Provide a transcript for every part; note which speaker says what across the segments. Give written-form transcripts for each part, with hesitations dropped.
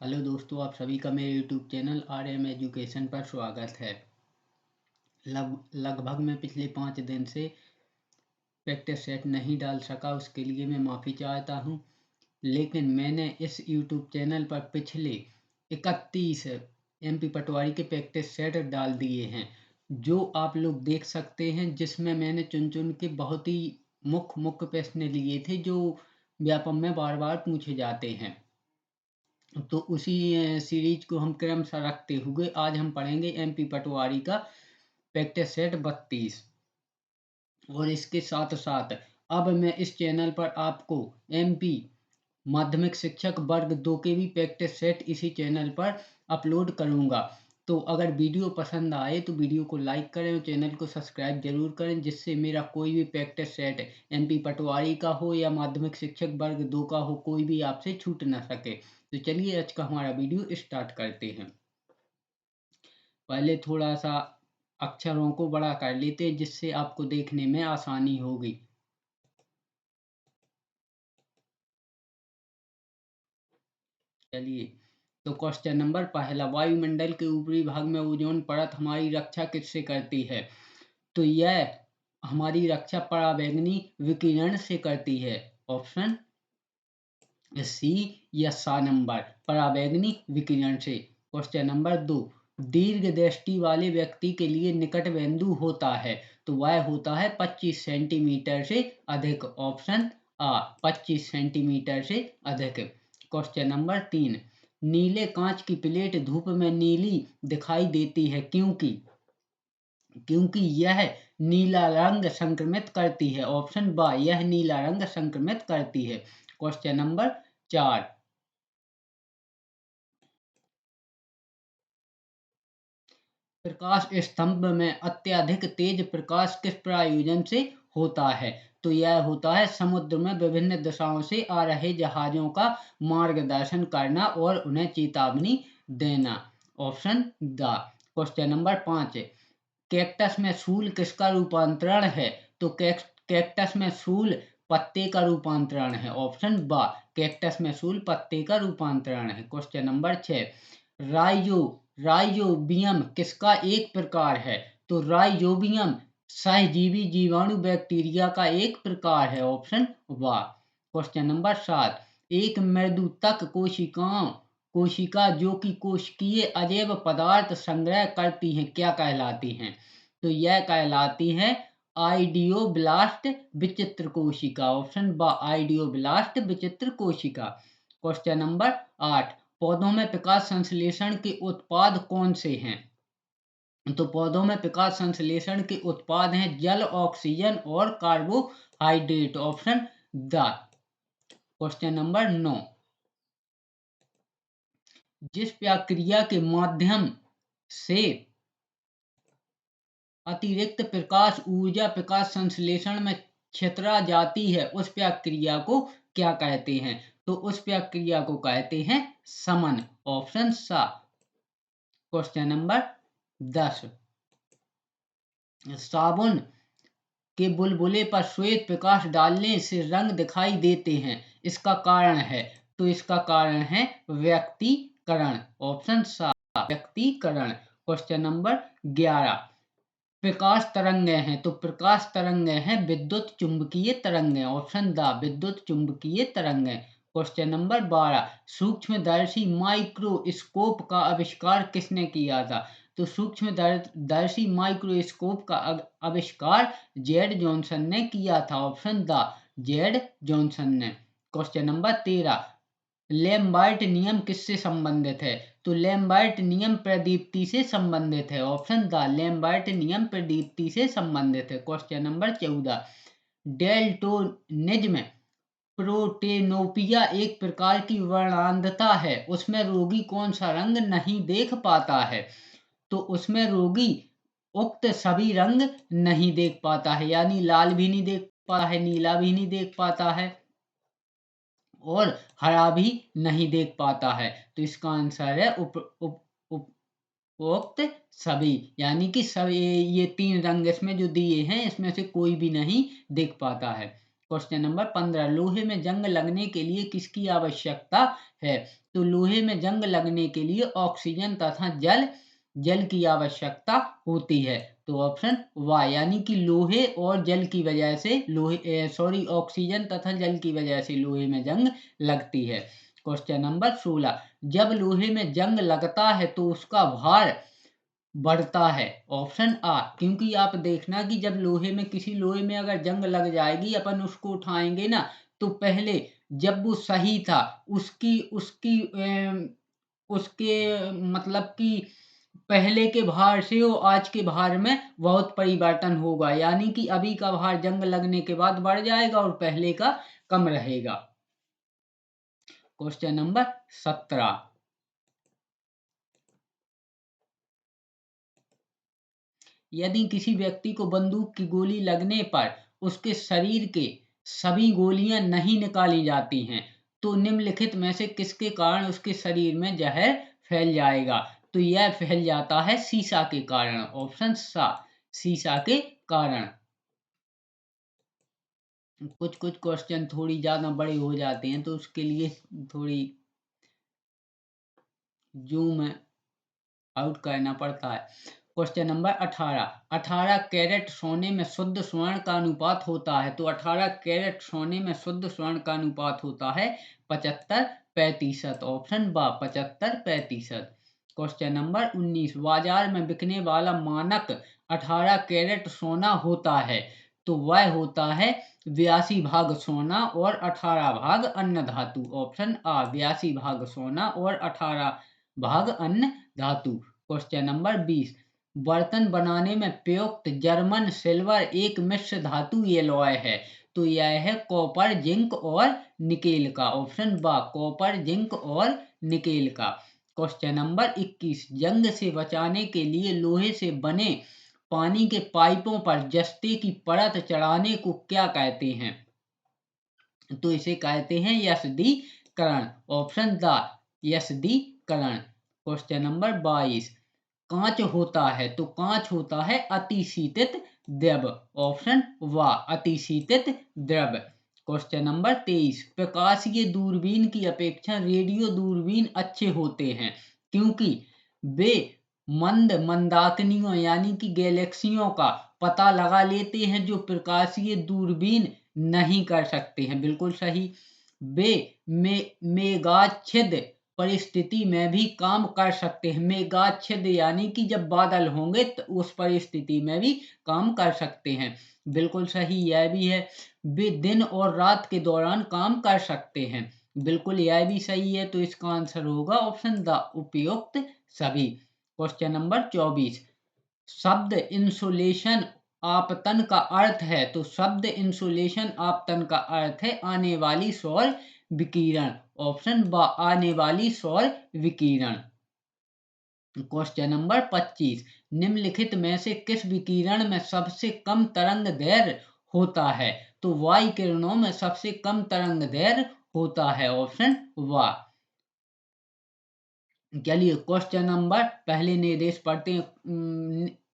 Speaker 1: Hello दोस्तों, आप सभी का मेरे यूट्यूब चैनल RM एजुकेशन पर स्वागत है। लगभग मैं पिछले 5 दिन से प्रैक्टिस सेट नहीं डाल सका, उसके लिए मैं माफ़ी चाहता हूँ। लेकिन मैंने इस यूट्यूब चैनल पर पिछले 31 MP पटवारी के प्रैक्टिस सेट डाल दिए हैं, जो आप लोग देख सकते हैं, जिसमें मैंने चुन चुन के बहुत ही मुख्य प्रश्न लिए थे जो व्यापम में बार बार पूछे जाते हैं। तो उसी सीरीज को हम क्रमशः रखते हुए आज हम पढ़ेंगे MP पटवारी का प्रैक्टिस सेट 32। और इसके साथ साथ अब मैं इस चैनल पर आपको MP माध्यमिक शिक्षक वर्ग 2 के भी प्रैक्टिस सेट इसी चैनल पर अपलोड करूंगा। तो अगर वीडियो पसंद आए तो वीडियो को लाइक करें और चैनल को सब्सक्राइब जरूर करें, जिससे मेरा कोई भी प्रैक्टिस सेट MP पटवारी का हो या माध्यमिक शिक्षक वर्ग 2 का हो, कोई भी आपसे छूट ना सके। तो चलिए आज का हमारा वीडियो स्टार्ट करते हैं। पहले थोड़ा सा अक्षरों को बड़ा कर लेते हैं, जिससे आपको देखने में आसानी होगी। चलिए, तो क्वेश्चन नंबर पहला, वायुमंडल के ऊपरी भाग में ओजोन परत हमारी रक्षा किससे करती है? तो यह हमारी रक्षा पराबैंगनी विकिरण से करती है। ऑप्शन सी या सा नंबर, पराबैंगनी विकिरण से। क्वेश्चन नंबर 2, दीर्घ दृष्टि वाले व्यक्ति के लिए निकट बिंदु होता है, तो वह होता है 25 सेंटीमीटर से अधिक। ऑप्शन आ 25 सेंटीमीटर से अधिक। क्वेश्चन नंबर 3, नीले कांच की प्लेट धूप में नीली दिखाई देती है क्योंकि क्योंकि यह नीला रंग संक्रमित करती है। ऑप्शन बा, यह नीला रंग संक्रमित करती है। क्वेश्चन नंबर 4, प्रकाश स्तंभ में अत्यधिक तेज प्रकाश किस प्रयोजन से होता है? तो यह होता है समुद्र में विभिन्न दिशाओं से आ रहे जहाजों का मार्गदर्शन करना और उन्हें चेतावनी देना। Option the. Question number 5, cactus में सूल किसका रूपांतरण है? तो कैक्टस में सूल पत्ते का रूपांतरण है। ऑप्शन बा, कैक्टस में सूल पत्ते का रूपांतरण है। क्वेश्चन नंबर 6, राइजो राइजोबियम किसका एक प्रकार है? तो राइजोबियम सहजीवी जीवाणु बैक्टीरिया का एक प्रकार है। ऑप्शन बा। क्वेश्चन नंबर 7, एक मृदुतक कोशिका जो कि कोशिकीय अजैव पदार्थ संग्रह करती हैं, क्या कहलाती हैं? तो यह कहलाती हैं आइडियोब्लास्ट विचित्र कोशिका। ऑप्शन बा, आइडियोब्लास्ट विचित्र कोशिका। क्वेश्चन नंबर 8, पौधों में प्रकाश संश्लेषण के उत्पाद कौन से हैं? तो पौधों में प्रकाश संश्लेषण के उत्पाद हैं जल, ऑक्सीजन और carbohydrate. Option the. Question number 9, जिस प्रक्रिया के माध्यम से अतिरिक्त प्रकाश ऊर्जा प्रकाश संश्लेषण में छितरा जाती है, उस प्रक्रिया को क्या कहते हैं? तो उस प्रक्रिया को कहते हैं समन। ऑप्शन सा। क्वेश्चन नंबर 10, साबुन के बुलबुले पर श्वेत प्रकाश डालने से रंग दिखाई देते हैं, इसका कारण है? तो इसका कारण है व्यक्तीकरण। ऑप्शन सा, व्यक्तीकरण। क्वेश्चन नंबर 11, प्रकाश तरंगें हैं, तो प्रकाश तरंगें हैं विद्युत चुंबकीय तरंगें। ऑप्शन द, विद्युत चुंबकीय तरंगें। क्वेश्चन नंबर 12, सूक्ष्मदर्शी माइक्रोस्कोप का आविष्कार किसने किया था? तो सूक्ष्मदर्शी माइक्रोस्कोप का आविष्कार जेड जॉनसन ने किया था। ऑप्शन द, जेड जॉनसन ने। क्वेश्चन नंबर 13, लैम्बर्ट नियम किससे संबंधित है? तो लैम्बर्ट नियम प्रदीप्ति से संबंधित है। ऑप्शन द, लैम्बर्ट नियम प्रदीप्ति से संबंधित है। क्वेश्चन नंबर 14, डेल्टोनिज्म प्रोटेनोपिया एक प्रकार की वर्णांधता है, उसमें रोगी कौन सा रंग नहीं देख पाता है? तो उसमें रोगी उक्त सभी रंग नहीं देख पाता है, यानी लाल भी नहीं देख पाता है, नीला भी नहीं देख पाता है और हरा भी नहीं देख पाता है। तो इसका आंसर है उपरोक्त सभी, यानी कि सब ये 3 रंग इसमें जो दिए हैं, इसमें से कोई भी नहीं देख पाता है। क्वेश्चन नंबर 15, लोहे में जंग लगने के लिए किसकी आवश्यकता है? तो लोहे में जंग लगने के लिए ऑक्सीजन तथा जल की आवश्यकता होती है। तो ऑप्शन वाह, यानी कि लोहे और जल की वजह से ऑक्सीजन तथा जल की वजह से लोहे में जंग लगती है। क्वेश्चन नंबर 16, जब लोहे में जंग लगता है तो उसका भार बढ़ता है। ऑप्शन आ, क्योंकि आप देखना कि जब किसी लोहे में अगर जंग लग जाएगी, अपन उसको उठाएंगे ना, तो पहले जब वो सही था, उसकी उसकी उसके मतलब कि पहले के भार से और आज के भार में बहुत परिवर्तन होगा, यानी कि अभी का भार जंग लगने के बाद बढ़ जाएगा और पहले का कम रहेगा। क्वेश्चन नंबर 17, यदि किसी व्यक्ति को बंदूक की गोली लगने पर उसके शरीर के सभी गोलियां नहीं निकाली जाती हैं, तो निम्नलिखित में से किसके कारण उसके शरीर में जहर फैल जाएगा? तो यह फैल जाता है सीसा के कारण। ऑप्शन सा, सीसा के कारण। कुछ कुछ क्वेश्चन थोड़ी ज्यादा बड़े हो जाते हैं, तो उसके लिए थोड़ी जूम आउट करना पड़ता है। क्वेश्चन नंबर 18, 18 कैरेट सोने में शुद्ध स्वर्ण का अनुपात होता है। तो 18 कैरेट सोने में शुद्ध स्वर्ण का अनुपात होता है 75%। ऑप्शन बा, 75%। क्वेश्चन नंबर 19, बाजार में बिकने वाला मानक 18 कैरेट सोना होता है। तो वह होता है 82 भाग सोना और 18 भाग अन्य धातु। ऑप्शन आ, 82 भाग सोना और 18 भाग अन्य धातु। क्वेश्चन नंबर 20, बर्तन बनाने में प्रयुक्त जर्मन सिल्वर एक मिश्र धातु एलॉय है। तो यह है कॉपर, जिंक और निकेल का। ऑप्शन बा, कॉपर, जिंक और निकेल का। क्वेश्चन नंबर 21, जंग से बचाने के लिए लोहे से बने पानी के पाइपों पर जस्ते की परत चढ़ाने को क्या कहते हैं? तो इसे कहते हैं यस्दीकरण। ऑप्शन द, यस्दीकरण। क्वेश्चन नंबर 22, कांच होता है। तो कांच होता है अतिशीतित द्रव। ऑप्शन वा, अतिशीतित द्रव। क्वेश्चन नंबर 23, प्रकाशीय दूरबीन की अपेक्षा रेडियो दूरबीन अच्छे होते हैं, क्योंकि वे मंदाकिनियों यानी कि गैलेक्सियों का पता लगा लेते हैं जो प्रकाशीय दूरबीन नहीं कर सकते हैं। बिल्कुल सही। वे मेगाच्छिद्र परिस्थिति में भी काम कर सकते हैं। मेगाच्छिद्र यानी कि जब बादल होंगे तो उस परिस्थिति में भी काम कर सकते हैं। बिल्कुल सही, यह भी है। वे दिन और रात के दौरान काम कर सकते हैं। बिल्कुल, यह भी सही है। तो इसका आंसर होगा ऑप्शन द, उपयुक्त सभी। क्वेश्चन नंबर 24, शब्द इंसुलेशन आपतन का अर्थ है। तो शब्द इंसुलेशन आपतन का अर्थ है आने वाली सौर विकिरण। ऑप्शन बा, आने वाली सौर विकिरण। क्वेश्चन नंबर 25, निम्नलिखित में से किस विकिरण में सबसे कम तरंग दैर्घ्य होता है? तो वायु किरणों में सबसे कम तरंग दैर्घ्य होता है। ऑप्शन वा। चलिए क्वेश्चन नंबर, पहले निर्देश पढ़ते हैं।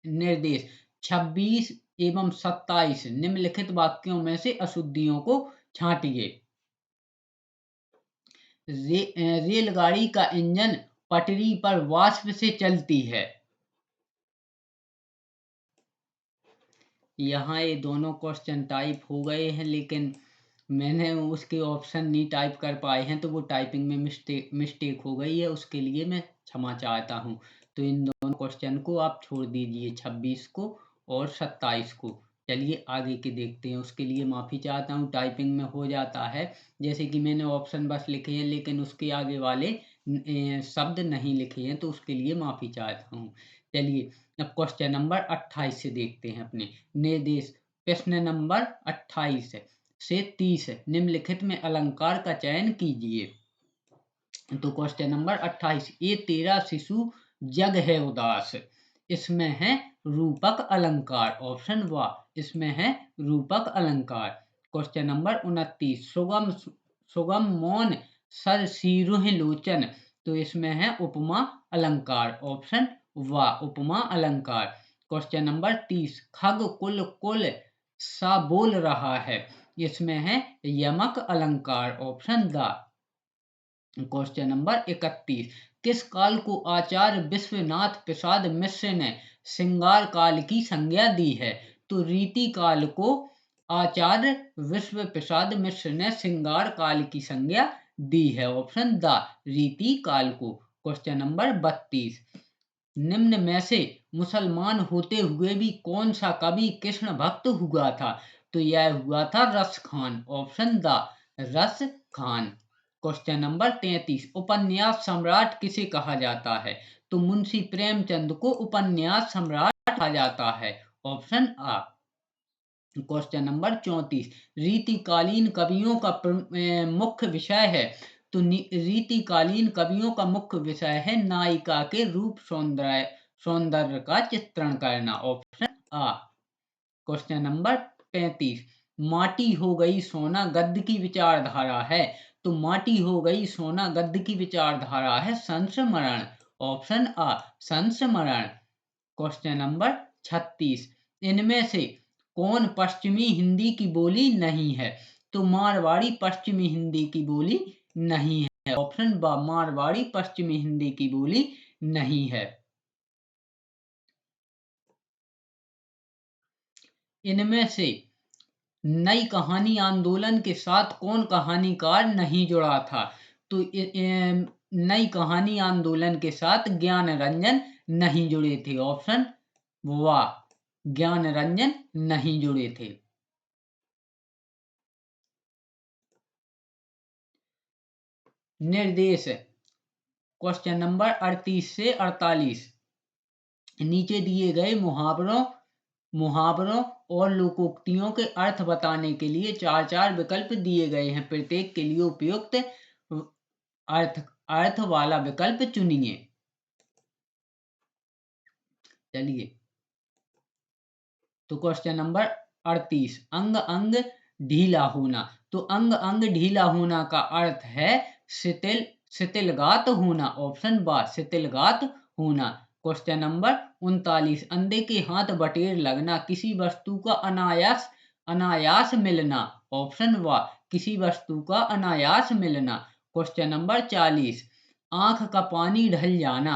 Speaker 1: निर्देश 26 एवं 27, निम्नलिखित वाक्यों में से अशुद्धियों को छांटिए। रेलगाड़ी का इंजन पटरी पर वाष्प से चलती है। यहाँ ये दोनों क्वेश्चन टाइप हो गए हैं, लेकिन मैंने उसके ऑप्शन नहीं टाइप कर पाए हैं, तो वो टाइपिंग में मिस्टेक हो गई है, उसके लिए मैं क्षमा चाहता हूँ। तो इन दोनों क्वेश्चन को आप छोड़ दीजिए, 26 को और 27 को। चलिए आगे के देखते हैं। उसके लिए माफ़ी चाहता हूँ, टाइपिंग में हो जाता है, जैसे कि मैंने ऑप्शन बस लिखे हैं लेकिन उसके आगे वाले शब्द नहीं लिखे हैं, तो उसके लिए माफ़ी चाहता हूँ। चलिए अब क्वेश्चन नंबर 28 से देखते हैं अपने निर्देश। प्रश्न नंबर 28 से 30, निम्नलिखित में अलंकार का चयन कीजिए। तो क्वेश्चन नंबर 28, ये तेरा शिशु जग है उदास, इसमें है रूपक अलंकार। ऑप्शन वा, इसमें है रूपक अलंकार। क्वेश्चन नंबर 29, सुगम सुगम मौन सर सीरुह लोचन, तो इसमें है उपमा अलंकार। ऑप्शन वा, उपमा अलंकार। क्वेश्चन नंबर 30, खग कुल कुल सा बोल रहा है, इसमें है यमक अलंकार, ऑप्शन द। क्वेश्चन नंबर 31, किस काल को आचार्य विश्वनाथ प्रसाद मिश्र ने श्रृंगार काल की संज्ञा दी है? तो रीति काल को आचार्य विश्व प्रसाद मिश्र ने श्रृंगार काल की संज्ञा दी है, ऑप्शन द, रीति काल को। क्वेश्चन नंबर 32, निम्न में से मुसलमान होते हुए भी कौन सा कवि कृष्ण भक्त हुआ था? तो यह हुआ था रस खान, ऑप्शन द, रस खान। क्वेश्चन नंबर 33, उपन्यास सम्राट किसे कहा जाता है? तो मुंशी प्रेमचंद को उपन्यास सम्राट कहा जाता है, ऑप्शन आ। क्वेश्चन नंबर 34, रीतिकालीन कवियों का मुख्य विषय है? तो रीतिकालीन कवियों का मुख्य विषय है नायिका के रूप सौंदर्य का चित्रण करना, ऑप्शन आ। क्वेश्चन नंबर 35, माटी हो गई सोना गद्य की विचारधारा है? तो माटी हो गई सोना गद्य की विचारधारा है संस्मरण, ऑप्शन आ, संस्मरण। क्वेश्चन नंबर 36, इनमें से कौन पश्चिमी हिंदी की बोली नहीं है? तो मारवाड़ी पश्चिमी हिंदी की बोली नहीं है, ऑप्शन ब, मारवाड़ी पश्चिमी हिंदी की बोली नहीं है। इनमें से नई कहानी आंदोलन के साथ कौन कहानीकार नहीं जुड़ा था? तो नई कहानी आंदोलन के साथ ज्ञान रंजन नहीं जुड़े थे, ऑप्शन वाह, ज्ञान रंजन नहीं जुड़े थे। निर्देश, क्वेश्चन नंबर 38 से 48, नीचे दिए गए मुहावरों और लोकोक्तियों के अर्थ बताने के लिए चार चार विकल्प दिए गए हैं, प्रत्येक के लिए उपयुक्त अर्थ वाला विकल्प चुनिए। चलिए, तो क्वेश्चन नंबर 38, अंग अंग ढीला होना। तो अंग अंग ढीला होना का अर्थ है शिथिलगात होना, ऑप्शन बा, शिथिलगात होना। क्वेश्चन नंबर 39, अंधे के हाथ बटेर लगना, किसी वस्तु का अनायास मिलना, ऑप्शन वा, किसी वस्तु का अनायास मिलना। क्वेश्चन नंबर 40, आंख का पानी ढल जाना।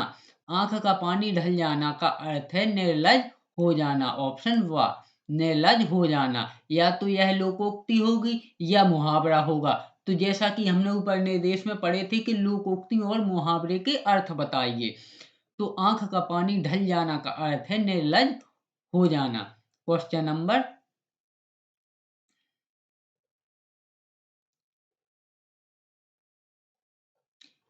Speaker 1: आंख का पानी ढल जाना का अर्थ है निर्लज हो जाना, ऑप्शन वा, निर्लज हो जाना। या तो यह लोकोक्ति होगी या मुहावरा होगा। तो जैसा कि हमने ऊपर निर्देश में पढ़े थे कि लोकोक्ति और मुहावरे के अर्थ बताइए, तो आंख का पानी ढल जाना का अर्थ है निर्लज हो जाना। क्वेश्चन नंबर,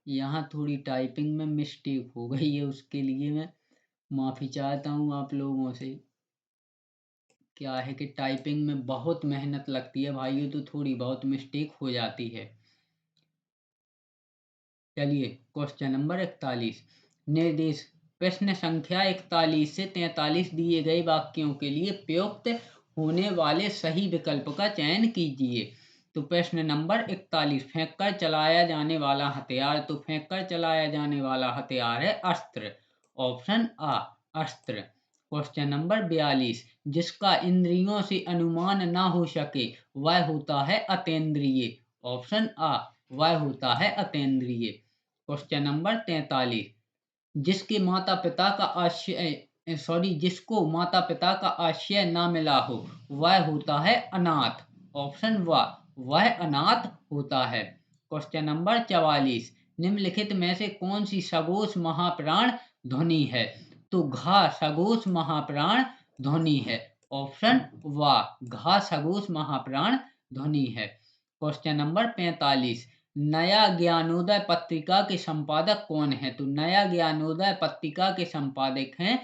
Speaker 1: यहाँ थोड़ी टाइपिंग में मिस्टेक हो गई है, उसके लिए मैं माफी चाहता हूँ आप लोगों से। क्या है कि टाइपिंग में बहुत मेहनत लगती है भाइयों, तो थोड़ी बहुत मिस्टेक हो जाती है। चलिए, क्वेश्चन नंबर 41, निर्देश, प्रश्न संख्या 41 से 43 दिए गए वाक्यों के लिए प्रयुक्त होने वाले सही विकल्प का चयन कीजिए। तो प्रश्न नंबर 41, फेंक कर चलाया जाने वाला हथियार। तो फेंक कर चलाया जाने वाला हथियार है अस्त्र, ऑप्शन आ, अस्त्र। क्वेश्चन नंबर 42, जिसका इंद्रियों से अनुमान ना हो सके वह होता है अतेंद्रिय, ऑप्शन आ, वह होता है अतेंद्रिय। क्वेश्चन नंबर 43, जिसके माता पिता का जिसको माता पिता का आश्रय ना मिला हो वह होता है अनाथ, ऑप्शन व, वह अनाथ होता है। क्वेश्चन नंबर 44, निम्नलिखित में से कौन सी सगोश महाप्राण ध्वनि है? तो घा सगोश महाप्राण ध्वनि है, ऑप्शन व, घा सगोश महाप्राण ध्वनि है। क्वेश्चन नंबर 45, नया ज्ञानोदय पत्रिका के संपादक कौन है? तो नया ज्ञानोदय पत्रिका के संपादक हैं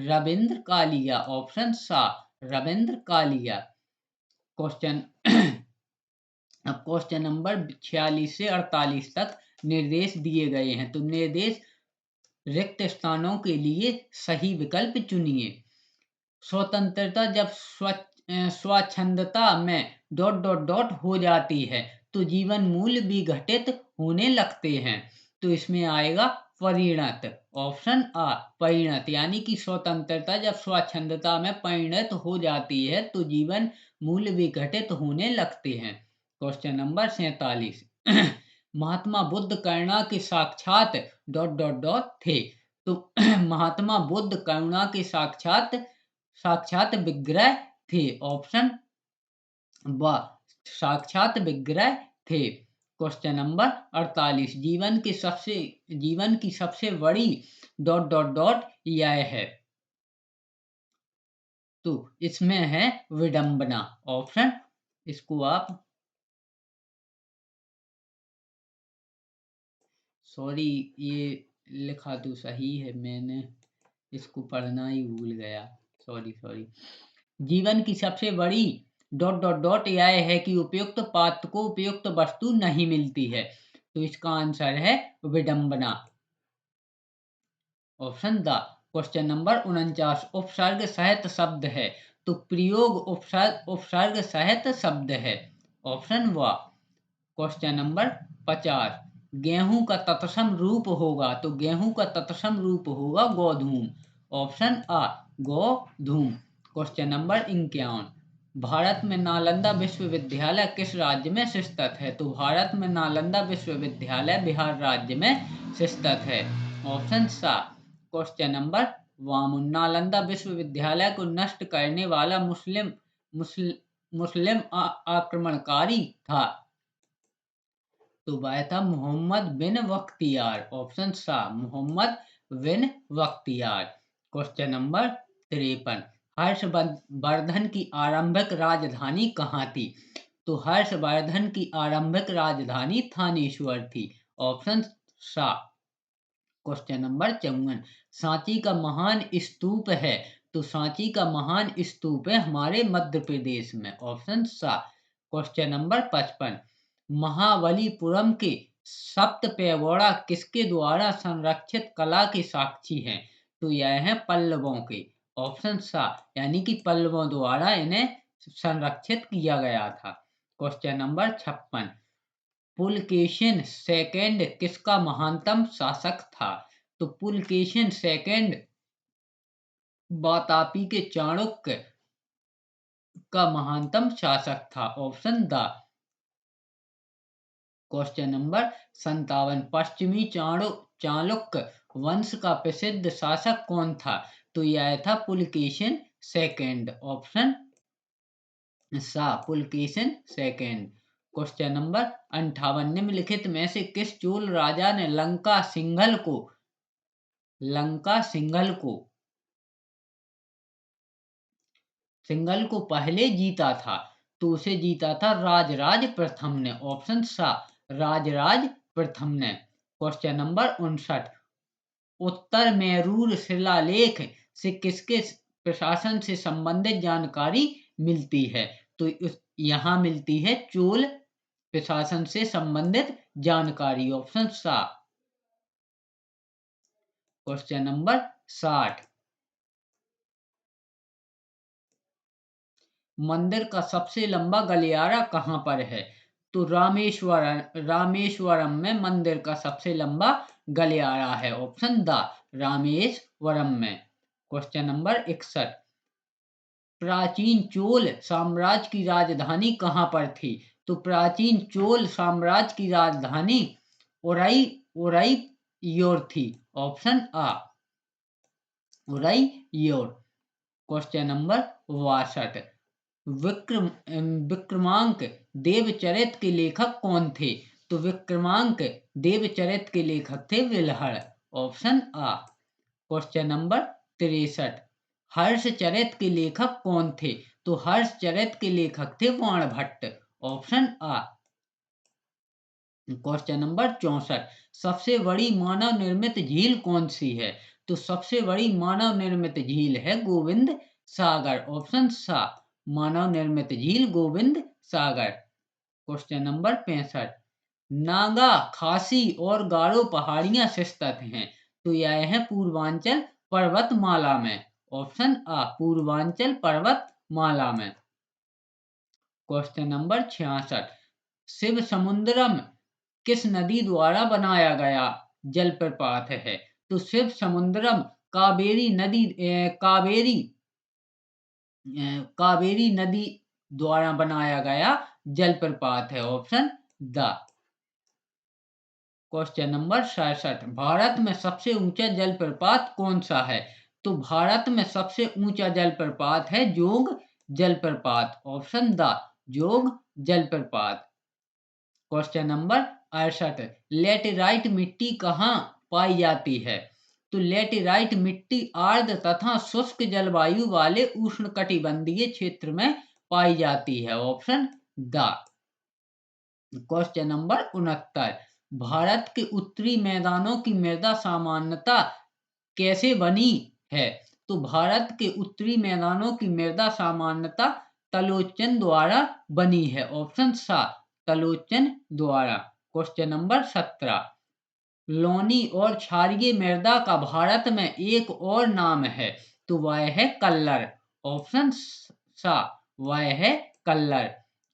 Speaker 1: रविंद्र कालिया, ऑप्शन सा, रविंद्र कालिया। क्वेश्चन अब क्वेश्चन नंबर 46 से 48 तक निर्देश दिए गए हैं, तो निर्देश, रिक्त स्थानों के लिए सही विकल्प चुनिए। स्वतंत्रता जब स्वच्छंदता में डॉट डॉट डॉट हो जाती है तो जीवन मूल्य भी घटित होने लगते हैं। तो इसमें आएगा परिणत, ऑप्शन आ, परिणत। यानी कि स्वतंत्रता जब स्वच्छंदता में परिणत हो जाती है तो जीवन मूल्य विघटित होने लगते हैं। Question number 47। महात्मा बुद्ध करुणा के साक्षात डॉट डॉट डॉट थे। तो महात्मा बुद्ध करुणा के साक्षात साक्षात विग्रह थे। ऑप्शन व साक्षात विग्रह थे। Question number 48। जीवन की सबसे बड़ी डॉट डॉट डॉट यह है। तो इसमें है विडंबना। ऑप्शन, इसको आप, सॉरी, ये लिखा तो सही है, मैंने इसको पढ़ना ही भूल गया। Sorry sorry. जीवन की सबसे बड़ी डॉट डॉट डॉट यह है कि उपयुक्त पात्र को उपयुक्त वस्तु नहीं मिलती है। तो इसका आंसर है विडंबना। Option the. Question number 49। उपसर्ग सहित शब्द है। तो प्रयोग उपसर्ग सहित शब्द है। ऑप्शन व। Question number 50। गेहूं का तत्सम रूप होगा। तो गेहूं का तत्सम रूप होगा गोधूम। ऑप्शन आ गोधूम। Question number 51। भारत में नालंदा विश्वविद्यालय किस राज्य में स्थित है। तो भारत में नालंदा विश्वविद्यालय बिहार राज्य में स्थित है। ऑप्शन सा। Question number 52। नालंदा विश्वविद्यालय को नष्ट करने वाला मुस्लिम आक्रमणकारी था। तो वह था मोहम्मद बिन बख्तियार। ऑप्शन सा मोहम्मद बिन बख्तियार। Question number 53। हर्षवर्धन की आरंभिक राजधानी कहाँ थी। तो हर्षवर्धन की आरंभिक राजधानी थानेश्वर थी। ऑप्शन सा। Question number 54। सांची का महान स्तूप है। तो सांची का महान स्तूप है हमारे मध्य प्रदेश में। ऑप्शन सा। Question number 55। महाबलीपुरम के सप्त पैगोड़ा किसके द्वारा संरक्षित कला के साक्षी हैं। तो यह है पल्लवों के। ऑप्शन सा, यानी कि पल्लवों द्वारा इन्हें संरक्षित किया गया था। Question number 56। पुलकेशिन सेकंड किसका महानतम शासक था। तो पुलकेशिन सेकंड वातापी के चाणक्य का महानतम शासक था। Option the. Question number 57। पश्चिमी चालुक्य वंश का प्रसिद्ध शासक कौन था। तो यह था पुलकेशिन सेकंड। ऑप्शन सा पुलकेशिन सेकंड। Question number 58। निम्नलिखित में से किस चोल राजा ने सिंघल को पहले जीता था। तो उसे जीता था राजराज प्रथम ने। ऑप्शन सा राजराज प्रथम ने। Question number 59। उत्तर मेरूर शिलालेख से किसके प्रशासन से संबंधित जानकारी मिलती है। तो यहाँ मिलती है चोल प्रशासन से संबंधित जानकारी। ऑप्शन सा। Question number 60। मंदिर का सबसे लंबा गलियारा कहाँ पर है। तो रामेश्वरम में मंदिर का सबसे लंबा गलियारा है। ऑप्शन द रामेश्वरम में। Question number 61। प्राचीन चोल साम्राज्य की राजधानी कहाँ पर थी। तो प्राचीन चोल साम्राज्य की राजधानी उरैयोर थी। ऑप्शन आ Uraiyur. Question number 62। Vikramankadevacharita के लेखक कौन थे। तो विक्रमांक देवचरित के लेखक थे विल्हड़। ऑप्शन आ। Question number 63। हर्षचरित के लेखक कौन थे। तो हर्षचरित के लेखक थे बाणभट्ट। ऑप्शन आ। Question number 64। सबसे बड़ी मानव निर्मित झील कौन सी है। तो सबसे बड़ी मानव निर्मित झील है गोविंद सागर। ऑप्शन सा मानव निर्मित झील गोविंद सागर। Question number 65। नागा खासी और गारो पहाड़ियां स्थित हैं। तो यह है पूर्वांचल पर्वतमाला में। ऑप्शन आ पूर्वांचल पर्वतमाला में। Question number 66। शिव समुद्रम किस नदी द्वारा बनाया गया जलप्रपात है। तो शिव समुद्रम कावेरी नदी कावेरी नदी द्वारा बनाया गया जलप्रपात है। Option the. Question number 67, Bharat में सबसे ऊंचा जलप्रपात कौन सा है? तो भारत में सबसे ऊंचा जलप्रपात है जोग जलप्रपात। ऑप्शन द, जोग जलप्रपात। क्वेश्चन नंबर 68, लेटेराइट मिट्टी कहाँ पाई जाती है? तो लेटेराइट मिट्टी आर्द्र तथा शुष्क जलवायु वाले उष्णकटिबंधीय क्षेत्र में पाई जाती है। Option the. Question number 69, Bharat के उत्तरी मैदानों की मृदा सामान्यता कैसे बनी है? तो भारत के उत्तरी मैदानों की मृदा सामान्यता तलोचन द्वारा बनी है। ऑप्शन सा, तलोचन द्वारा। क्वेश्चन नंबर 17, लौनी और क्षारीय मृदा का भारत में एक और नाम है, तो वह है कल्लर। ऑप्शन सा, वह है कल्लर।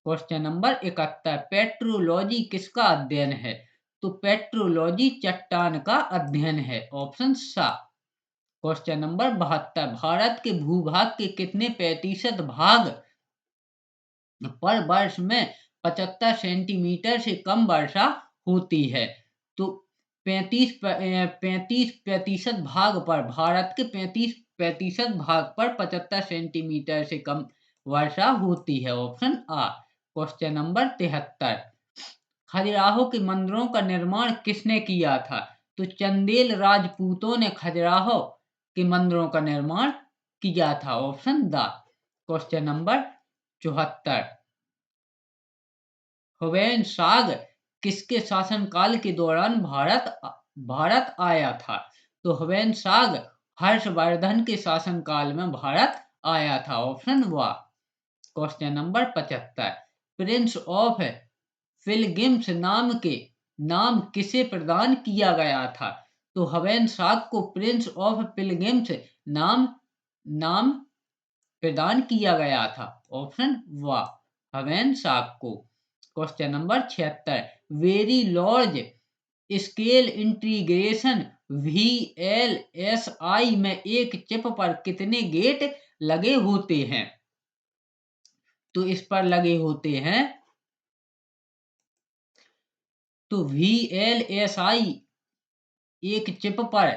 Speaker 1: क्वेश्चन नंबर 71, पेट्रोलॉजी किसका अध्ययन है? तो पेट्रोलॉजी चट्टान का अध्ययन है। ऑप्शन सा। क्वेश्चन नंबर 72, भारत के भूभाग के कितने प्रतिशत भाग पर वर्ष में 75 सेंटीमीटर से कम वर्षा होती है? तो 35% भाग पर, भारत के 35% भाग पर 75 सेंटीमीटर से कम वर्षा होती है। ऑप्शन आ। क्वेश्चन नंबर 73, खजुराहो के मंदिरों का निर्माण किसने किया था? तो चंदेल राजपूतों ने खजुराहो के मंदिरों का निर्माण किया था। Option the. Question number 74, Hussain साग किसके शासनकाल के दौरान भारत आया था? तो हुसैन साग हर्षवर्धन के शासनकाल में भारत आया था। ऑप्शन वा। क्वेश्चन नंबर 75, प्रिंस ऑफ फिलगिम्स नाम किसे प्रदान किया गया था? तो हुसैन साग को प्रिंस ऑफ पिलगिम्स नाम प्रदान किया गया था। ऑप्शन वा, हुसैन साग को। Question number 76, very large scale integration VLSI में एक चिप पर कितने गेट लगे होते हैं? तो इस पर लगे होते हैं, तो VLSI एक चिप पर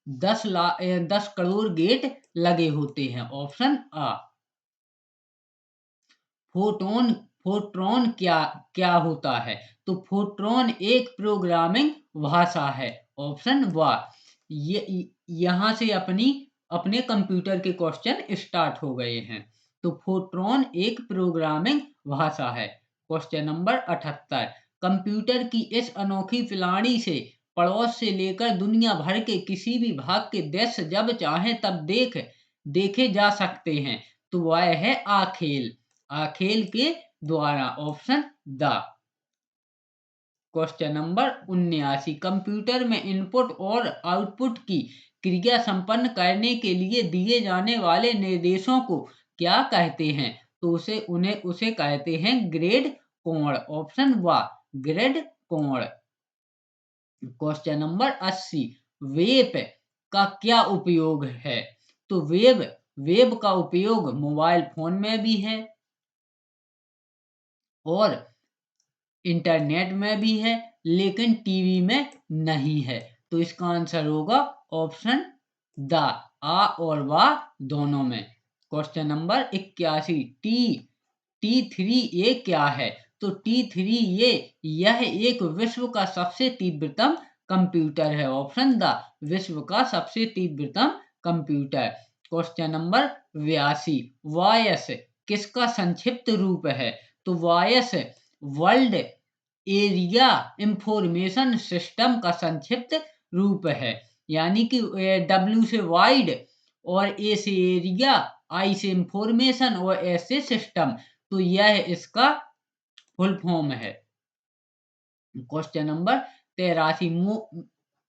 Speaker 1: 10 करोड़ गेट लगे होते हैं। ऑप्शन आ। फोटोन क्या होता है? तो फोटोन एक प्रोग्रामिंग भाषा है। ऑप्शन वा। यहाँ से अपने कंप्यूटर के क्वेश्चन स्टार्ट हो गए हैं। तो फोटोन एक प्रोग्रामिंग भाषा है। क्वेश्चन नंबर 78, कंप्यूटर की इस अनोखी प्रणाली से पड़ोस से लेकर दुनिया भर के किसी भी भाग के दृश्य जब चाहे तब देखे जा सकते हैं, तो वह है आखेल के द्वारा। Option the. Question number 79, computer में इनपुट और आउटपुट की क्रिया संपन्न करने के लिए दिए जाने वाले निर्देशों को क्या कहते हैं? तो उसे कहते हैं ग्रेड कोण। ऑप्शन वा, ग्रेड कोण। क्वेश्चन नंबर 80, वेब का क्या उपयोग है? तो वेब का उपयोग मोबाइल फोन में भी है और इंटरनेट में भी है, लेकिन टीवी में नहीं है। तो इसका आंसर होगा ऑप्शन द, आ और वा दोनों में। क्वेश्चन नंबर 81, T3A क्या है? तो T3A यह एक विश्व का सबसे तीव्रतम कंप्यूटर है। ऑप्शन द, विश्व का सबसे तीव्रतम कंप्यूटर। क्वेश्चन नंबर 82, वायस किसका संक्षिप्त रूप है? तो वायस वर्ल्ड एरिया इंफॉर्मेशन सिस्टम का संक्षिप्त रूप है। यानी कि W से वाइड और A से एरिया, I से इंफॉर्मेशन और S से सिस्टम, तो यह इसका फुल फॉर्म है। क्वेश्चन नंबर 83,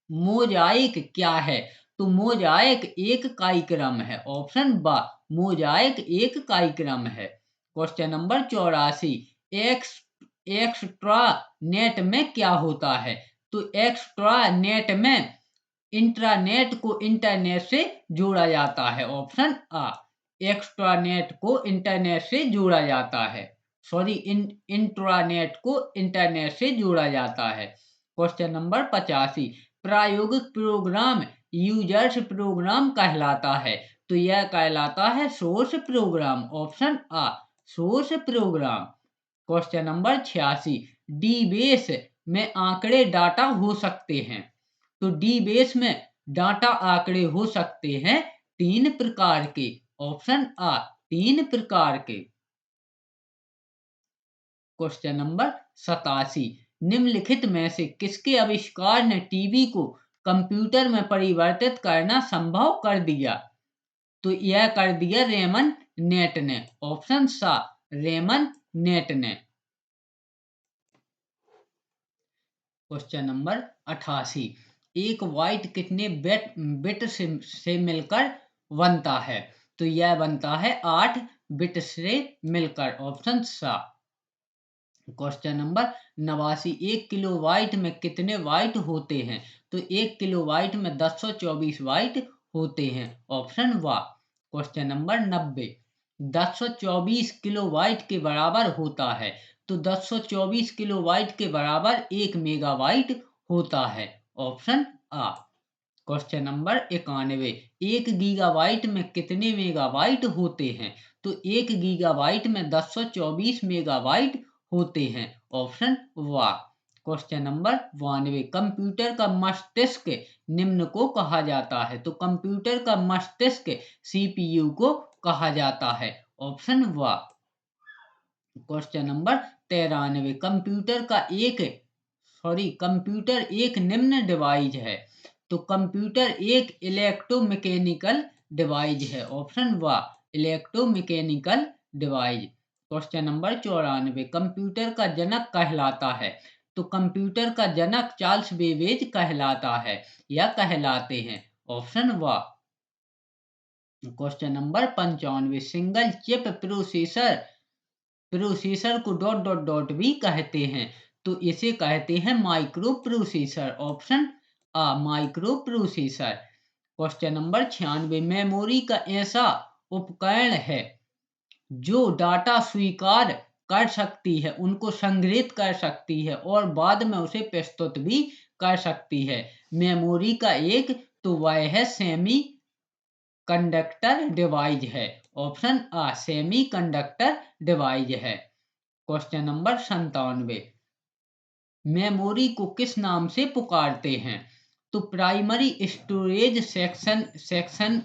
Speaker 1: मोजाइक क्या है? तो मोजाइक एक कार्यक्रम है। ऑप्शन बा, मोजाइक एक कार्यक्रम है। क्वेश्चन नंबर 84, एक्स्ट्रा नेट में क्या होता है? तो एक्स्ट्रा नेट में इंट्रानेट को इंटरनेट से जोड़ा जाता है। ऑप्शन आ, एक्स्ट्रानेट को इंटरनेट से जोड़ा जाता है। सॉरी, इंट्रानेट को इंटरनेट से जोड़ा जाता है। क्वेश्चन नंबर 85, प्रायोगिक प्रोग्राम यूजर्स प्रोग्राम कहलाता है। तो यह कहलाता है सोर्स प्रोग्राम, ऑप्शन आ source program. Question number 86, D base में आंकड़े डाटा हो सकते हैं। तो डी बेस में डाटा आंकड़े हो सकते हैं 3 प्रकार के, ऑप्शन आ 3 प्रकार के। क्वेश्चन नंबर 87, निम्नलिखित में से किसके आविष्कार ने टीवी को कंप्यूटर में परिवर्तित करना संभव कर दिया? तो यह कर दिया रेमन नेट ने, ऑप्शन सा रेमन नेट ने। क्वेश्चन नंबर 88, एक बाइट कितने बिट से मिलकर बनता है? तो यह बनता है 8 बिट से मिलकर, ऑप्शन सा। क्वेश्चन नंबर 89, 1 किलो बाइट में कितने बाइट होते हैं? तो 1 किलो बाइट में 1024 बाइट होते हैं, ऑप्शन वा। क्वेश्चन नंबर 90, 1024 किलो बाइट के बराबर होता है। तो 1024 किलो बाइट के बराबर 1 मेगाबाइट होता है, ऑप्शन आ। क्वेश्चन नंबर 91, 1 गीगाबाइट में कितने मेगाबाइट होते हैं? तो 1 गीगाबाइट में 1024 मेगाबाइट होते हैं, ऑप्शन वा। क्वेश्चन नंबर 92, कंप्यूटर का मस्तिष्क निम्न को कहा जाता है। तो कंप्यूटर का मस्तिष्क सीपीयू को कहा जाता है, ऑप्शन वा। क्वेश्चन नंबर 93, कंप्यूटर एक निम्न डिवाइस है। तो कंप्यूटर एक इलेक्ट्रोमैकेनिकल डिवाइस है, ऑप्शन वा electromechanical device. Question number 94, computer का जनक कहलाता है। तो कंप्यूटर का जनक चार्ल्स बेबेज कहलाता है या कहलाते हैं, ऑप्शन वा। Question number 95, single chip processor को डॉट डॉट डॉट भी कहते हैं। तो इसे कहते हैं माइक्रो प्रोसेसर, ऑप्शन आ micro processor. Question number 96, memory का ऐसा उपकरण है जो डाटा स्वीकार कर सकती है, उनको संग्रहित कर सकती है और बाद में उसे प्रस्तुत भी कर सकती है। मेमोरी का एक तो वह है सेमी कंडक्टर डिवाइस है, ऑप्शन आ सेमी कंडक्टर डिवाइस है। क्वेश्चन नंबर 97, मेमोरी को किस नाम से पुकारते हैं? तो प्राइमरी स्टोरेज सेक्शन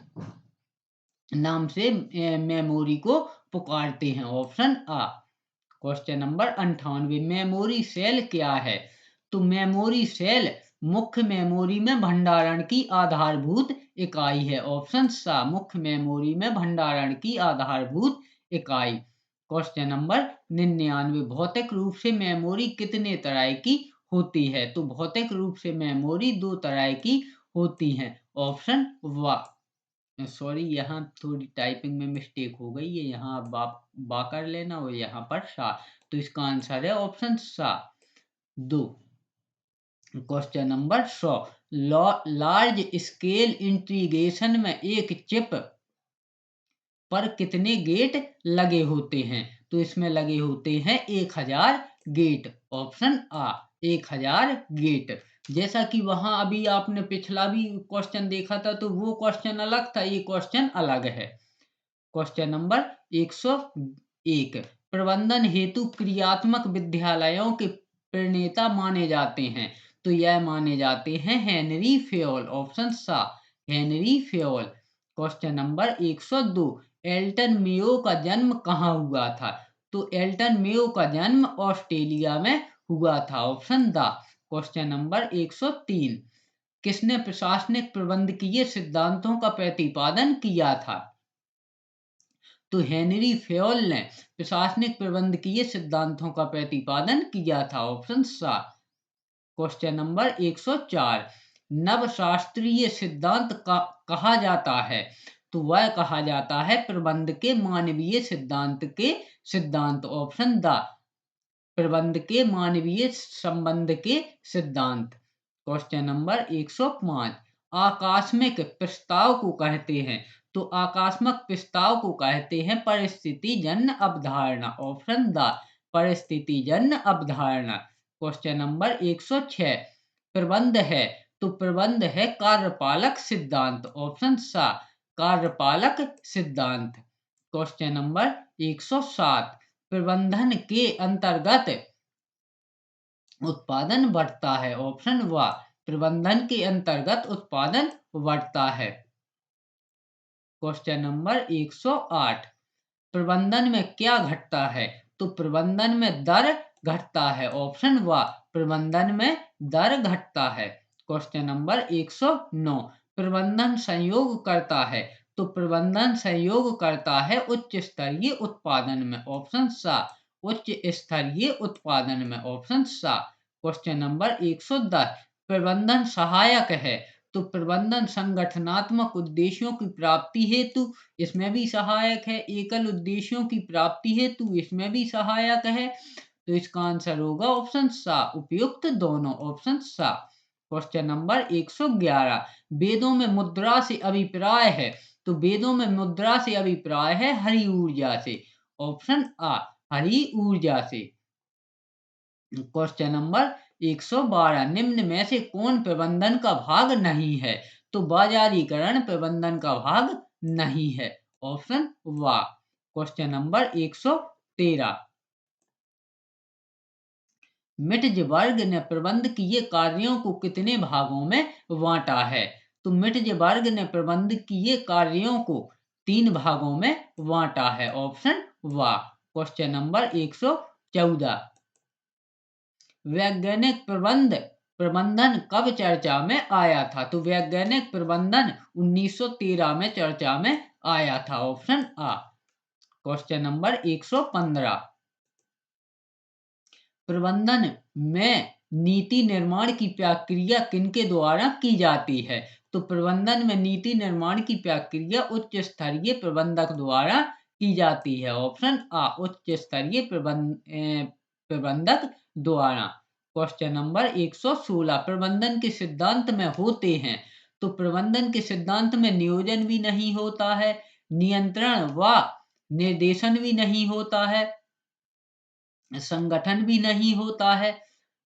Speaker 1: नाम से मेमोरी को पुकारते हैं, ऑप्शन आ। क्वेश्चन नंबर 98, मेमोरी सेल क्या है? तो मेमोरी सेल मुख्य मेमोरी में भंडारण की आधारभूत इकाई है, ऑप्शन सा मुख्य मेमोरी में भंडारण की आधारभूत इकाई। क्वेश्चन नंबर 99, भौतिक रूप से मेमोरी कितने तरह की होती है? तो भौतिक रूप से मेमोरी 2 तरह की होती है, ऑप्शन वा। सॉरी, यहाँ थोड़ी टाइपिंग में मिस्टेक हो गई है, यहाँ बा कर लेना और यहाँ पर सा। तो इसका आंसर है ऑप्शन सा 2। Question number 100, large scale integration में एक चिप पर कितने गेट लगे होते हैं? तो इसमें लगे होते हैं 1000 गेट, ऑप्शन आ 1000 गेट। जैसा कि वहां अभी आपने पिछला भी क्वेश्चन देखा था, तो वो क्वेश्चन अलग था, ये क्वेश्चन अलग है। क्वेश्चन नंबर 101, प्रबंधन हेतु क्रियात्मक विद्यालयों के प्रणेता माने जाते हैं। तो यह माने जाते हैं Henri Fayol, option C Henri Fayol. Question number 102, Elton Mayo का जन्म कहाँ हुआ था? तो एल्टन मेयो का जन्म ऑस्ट्रेलिया में हुआ था, ऑप्शन दा। क्वेश्चन नंबर 103, किसने प्रशासनिक प्रबंधकीय सिद्धांतों का प्रतिपादन किया था? तो हेनरी फेयोल ने प्रशासनिक प्रबंधकीय सिद्धांतों का प्रतिपादन किया था, ऑप्शन सा। क्वेश्चन नंबर 104, नवशास्त्रीय सिद्धांत का कहा जाता है? तो वह कहा जाता है प्रबंध के मानवीय सिद्धांत के सिद्धांत, ऑप्शन द प्रबंध के मानवीय संबंध के सिद्धांत। क्वेश्चन नंबर 105, आकस्मिक प्रस्ताव को कहते हैं? तो आकस्मिक प्रस्ताव को कहते हैं परिस्थितिजन्य अवधारणा। ऑप्शन द, परिस्थितिजन्य अवधारणा। क्वेश्चन नंबर 106, प्रबंध है तो प्रबंध है कार्यपालक सिद्धांत। ऑप्शन सा, कार्यपालक सिद्धांत। क्वेश्चन नंबर 107, प्रबंधन के अंतर्गत उत्पादन बढ़ता है। ऑप्शन व, प्रबंधन के अंतर्गत उत्पादन बढ़ता है। क्वेश्चन नंबर 108, प्रबंधन में क्या घटता है? तो प्रबंधन में दर घटता है। ऑप्शन व, प्रबंधन में दर घटता है। क्वेश्चन नंबर 109, प्रबंधन संयोग करता है तो प्रबंधन संयोग करता है उच्च स्तरीय उत्पादन में। ऑप्शन सा, उच्च स्तरीय उत्पादन में। ऑप्शन सा। क्वेश्चन नंबर 110, प्रबंधन सहायक है तो प्रबंधन संगठनात्मक उद्देश्यों की प्राप्ति हेतु इसमें भी सहायक है, एकल उद्देश्यों की प्राप्ति हेतु इसमें भी सहायक है। तो इसका आंसर होगा ऑप्शन सा, उपयुक्त दोनों। ऑप्शन सा। क्वेश्चन नंबर 111, वेदों में मुद्रा से अभिप्राय है तो वेदों में मुद्रा से अभिप्राय है हरि ऊर्जा से। ऑप्शन आ, हरि ऊर्जा से। क्वेश्चन नंबर 112, निम्न में से कौन प्रबंधन का भाग नहीं है? तो बाजारीकरण प्रबंधन का भाग नहीं है। ऑप्शन वा। क्वेश्चन नंबर 113, मिटजबर्ग ने प्रबंध किए कार्यों को कितने भागों में बांटा है? तो मिटजबर्ग ने प्रबंध किए कार्यों को 3 भागों में बांटा है। ऑप्शन वा। क्वेश्चन नंबर 114, वैज्ञानिक प्रबंधन कब चर्चा में आया था? तो वैज्ञानिक प्रबंधन 1913 में चर्चा में आया था। ऑप्शन आ। क्वेश्चन नंबर 115, प्रबंधन में नीति निर्माण की प्रक्रिया किनके द्वारा की जाती है? तो प्रबंधन में नीति निर्माण की प्रक्रिया उच्च स्तरीय प्रबंधक द्वारा की जाती है। ऑप्शन आ, उच्च स्तरीय प्रबंधक द्वारा। क्वेश्चन नंबर 116, प्रबंधन के सिद्धांत में होते हैं तो प्रबंधन के सिद्धांत में नियोजन भी नहीं होता है, नियंत्रण व निर्देशन भी नहीं होता है, संगठन भी नहीं होता है।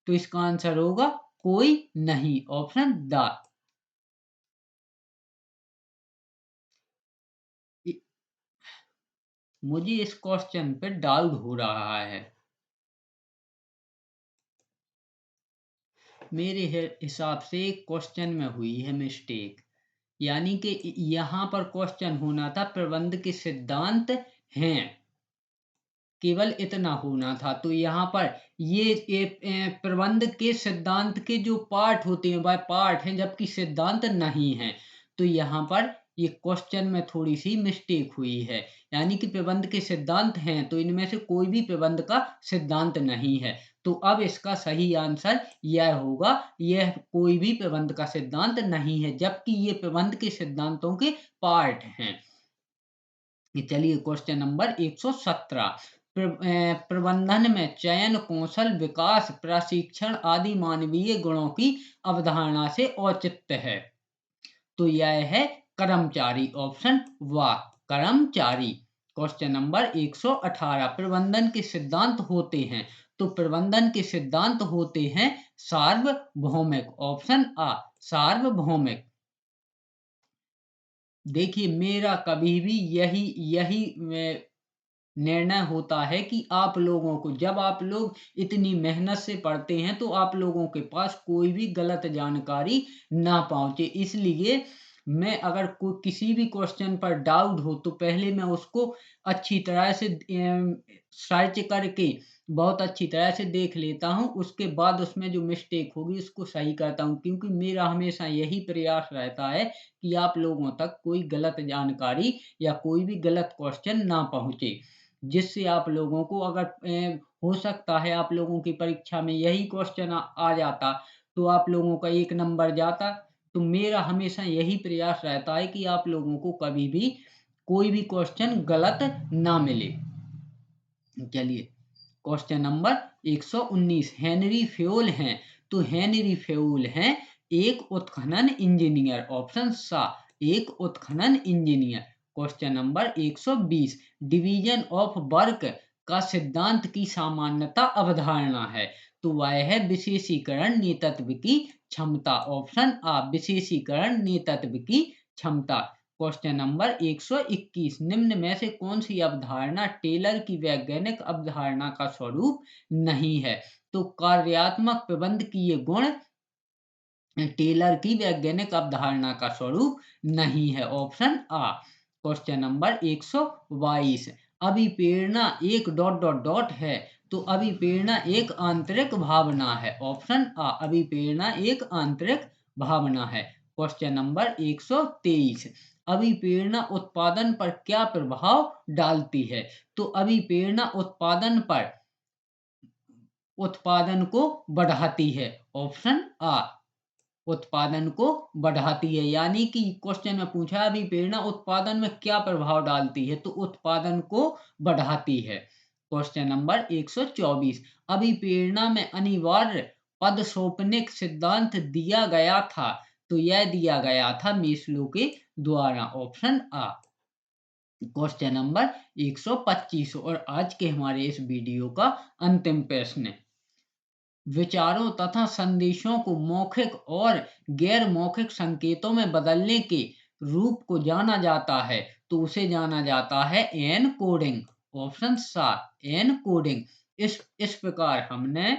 Speaker 1: तो इसका आंसर होगा कोई नहीं। Option the. मुझे इस क्वेश्चन पे डाउट हो रहा है। मेरे हिसाब से क्वेश्चन में हुई है मिस्टेक, यानी कि यहाँ पर क्वेश्चन होना था प्रबंध के सिद्धांत हैं, केवल इतना होना था। तो यहाँ पर ये प्रबंध के सिद्धांत के जो पार्ट होते हैं वह पार्ट हैं, जबकि सिद्धांत नहीं है। तो यहाँ पर ये क्वेश्चन में थोड़ी सी मिस्टेक हुई है, यानी कि प्रबंध के सिद्धांत हैं तो इनमें से कोई भी प्रबंध का सिद्धांत नहीं है। तो अब इसका सही आंसर यह होगा, यह कोई भी प्रबंध का सिद्धांत नहीं है, जबकि ये प्रबंध के सिद्धांतों के पार्ट हैं। चलिए क्वेश्चन नंबर 117, प्रबंधन में चयन, कौशल विकास, प्रशिक्षण आदि मानवीय गुणों की अवधारणा से औचित्य है। तो यह है कर्मचारी। ऑप्शन वा, कर्मचारी। क्वेश्चन नंबर 118, प्रबंधन के सिद्धांत होते हैं तो प्रबंधन के सिद्धांत होते हैं सार्वभौमिक। ऑप्शन आ, सार्वभौमिक। देखिए मेरा कभी भी यही यही निर्णय होता है कि आप लोगों को, जब आप लोग इतनी मेहनत से पढ़ते हैं तो आप लोगों के पास कोई भी गलत जानकारी ना पहुंचे। इसलिए मैं अगर कोई किसी भी क्वेश्चन पर डाउट हो तो पहले मैं उसको अच्छी तरह से सर्च करके बहुत अच्छी तरह से देख लेता हूं, उसके बाद उसमें जो मिस्टेक होगी उसको सही करता हूं, क्योंकि मेरा हमेशा यही प्रयास रहता है कि आप लोगों तक कोई गलत जानकारी या कोई भी गलत क्वेश्चन ना पहुंचे, जिससे आप लोगों को अगर हो सकता है आप लोगों की परीक्षा में यही क्वेश्चन आ जाता तो आप लोगों का 1 नंबर जाता। तो मेरा हमेशा यही प्रयास रहता है कि आप लोगों को कभी भी कोई भी क्वेश्चन गलत ना मिले। चलिए क्वेश्चन नंबर 119, हेनरी फ्योल हैं तो हेनरी फ्योल हैं एक उत्खनन इंजीनियर। ऑप्शन सा, एक उत्खनन engineer. Question number 120 division of work का सिद्धांत की सामान्यता अवधारणा है। तो वह है विशेषीकरण नेतृत्व की क्षमता। ऑप्शन आ विशेषीकरण नेतृत्व की क्षमता। क्वेश्चन नंबर 121 निम्न में से कौन सी अवधारणा टेलर की वैज्ञानिक अवधारणा का स्वरूप नहीं है? तो कार्यात्मक प्रबंध की ये गुण टेलर की वैज्ञानिक अवधारणा का स्वरूप नहीं है। ऑप्शन आ। क्वेश्चन नंबर 122 अभिप्रेरणा एक डॉट डॉट डॉट है। तो अभिप्रेरणा एक आंतरिक भावना है। ऑप्शन आ अभिप्रेरणा एक आंतरिक भावना है। क्वेश्चन नंबर 123 अभिप्रेरणा उत्पादन पर क्या प्रभाव डालती है? तो अभिप्रेरणा उत्पादन को बढ़ाती है। ऑप्शन आ उत्पादन को बढ़ाती है। यानी कि क्वेश्चन में पूछा अभी प्रेरणा उत्पादन में क्या प्रभाव डालती है? तो उत्पादन को बढ़ाती है। क्वेश्चन नंबर 124 अभी प्रेरणा में अनिवार्य पदसोपनिक सिद्धांत दिया गया था। तो यह दिया गया था मेस्लो के द्वारा। ऑप्शन आ। क्वेश्चन नंबर 125 और आज के हमारे इस वीडियो का अंतिम प्रश्न है। विचारों तथा संदेशों को मौखिक और गैर मौखिक संकेतों में बदलने के रूप को जाना जाता है। तो उसे जाना जाता है एन कोडिंग। ऑप्शन सा एन कोडिंग। इस प्रकार हमने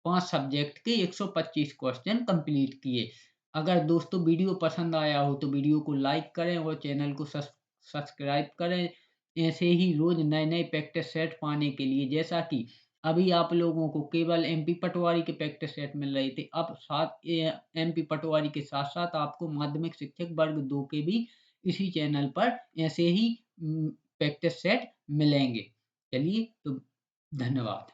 Speaker 1: 5 सब्जेक्ट के 125 क्वेश्चन कंप्लीट किए। अगर दोस्तों वीडियो पसंद आया हो तो वीडियो को लाइक करें और चैनल को सब्सक्राइब करें। ऐसे ही रोज नए नए प्रैक्टिस सेट पाने के लिए, जैसा कि अभी आप लोगों को केवल एमपी पटवारी के प्रैक्टिस सेट मिल रहे थे, अब साथ एमपी पटवारी के साथ साथ आपको माध्यमिक शिक्षक वर्ग 2 के भी इसी चैनल पर ऐसे ही प्रैक्टिस सेट मिलेंगे। चलिए तो धन्यवाद।